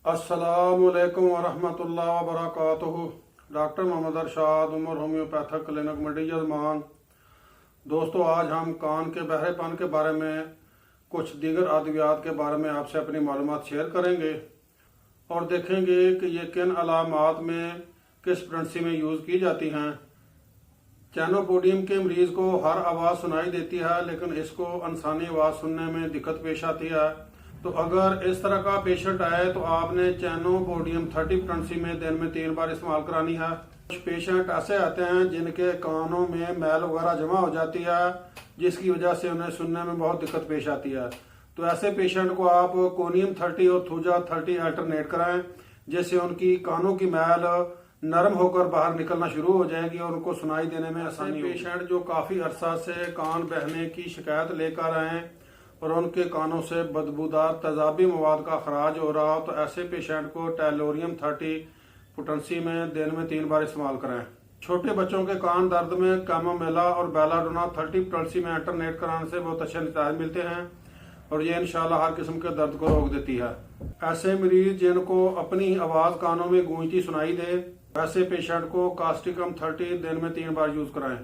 अस्सलामुअलैकुम वरहमतुल्लाहि वबरकातुहू। Doctor Mohammad Arshad, Umar homeopathic clinic, Mandi Jajman. दोस्तों, आज हम कान के बहरेपन के बारे में कुछ दीगर अद्वियात के बारे में आपसे अपनी मालूमात शेयर करेंगे और देखेंगे कि ये किन अलामात में किस प्रेगनेंसी में यूज़ की जाती हैं। चैनोपोडियम के मरीज को हर आवाज़ सुनाई देती है, लेकिन इसको इंसानी आवाज़ सुनने में दिक्कत पेश आती है। तो अगर इस तरह का पेशेंट आए तो आपने चैनोपोडियम 30 प्रेगनेंसी में दिन में 3 बार इस्तेमाल करानी है। कुछ पेशेंट ऐसे आते हैं जिनके कानों में मैल वगैरह जमा हो जाती है, जिसकी वजह से उन्हें सुनने में बहुत दिक्कत पेश आती है। तो ऐसे पेशेंट को आप कोनियम 30 और थूजा 30 अल्टरनेट कराएं, जिससे उनकी कानों की मैल नरम होकर बाहर निकलना शुरू हो जाएगी और उनको सुनाई देने में आसानी। पेशेंट जो काफ़ी अरसा से कान बहने की शिकायत लेकर आए और उनके कानों से बदबूदार तेजाबी मवाद का खराज हो रहा हो, तो ऐसे पेशेंट को टेलोरियम 30 पोटेंसी में दिन में 3 बार इस्तेमाल कराएं। छोटे बच्चों के कान दर्द में कैमोमिला और बेलाडोना 30 पोटेंसी में अल्टरनेट कराने से बहुत अच्छे नतीजे मिलते हैं और ये इंशाल्लाह हर किस्म के दर्द को रोक देती है। ऐसे मरीज जिनको अपनी आवाज़ कानों में गूंजती सुनाई दे, ऐसे पेशेंट को कास्टिकम 30 दिन में 3 बार यूज कराएं।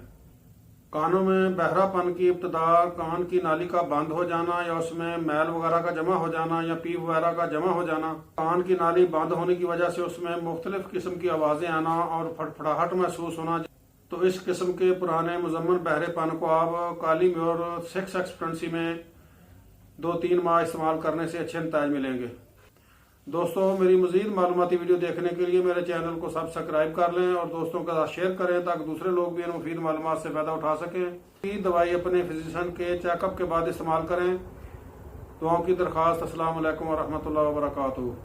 कानों में बहरापन की इब्तदा कान की नाली का बंद हो जाना या उसमें मैल वगैरह का जमा हो जाना या पीप वगैरह का जमा हो जाना, कान की नाली बंद होने की वजह से उसमें मुख्तलिफ किस्म की आवाज़ें आना और फटफड़ाहट महसूस होना, तो इस किस्म के पुराने मुजम्मन बहरेपन को आप काली म्योर 6 एक्सपेंसी में 2-3 माह इस्तेमाल करने से अच्छे नतीजे मिलेंगे। दोस्तों, मेरी मजीद मालूमाती वीडियो देखने के लिए मेरे चैनल को सब्सक्राइब कर लें और दोस्तों के साथ शेयर करें ताकि दूसरे लोग भी इन मुफीद मालूमात से फ़ायदा उठा सकें। ये दवाई अपने फिजिशियन के चेकअप के बाद इस्तेमाल करें। दुआओं की दरख्वास्त। अस्सलाम वालेकुम वरहमतुल्लाहि वबरकातुहू।